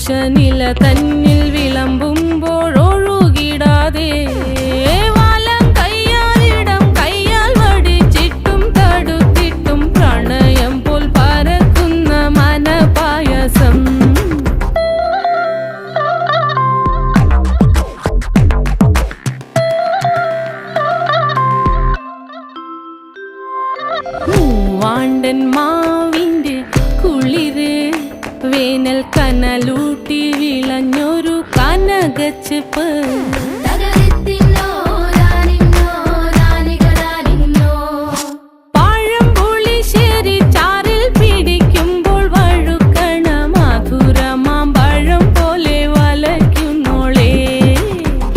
ഉഷനില തന്നിൽ വിളമ്പുമ്പോഴൊഴുകിടാതെ വലം കയ്യാലിടം കയ്യാൽ വടിച്ചിട്ടും തടുത്തിട്ടും പ്രണയം പോൽ പരക്കുന്ന മനപായസം. മൂവാണ്ടൻ മാവിൻ്റെ കുളിര് വേനൽ കനലൂട്ടി വിളഞ്ഞൊരു കനകച്ചെപ്പ്.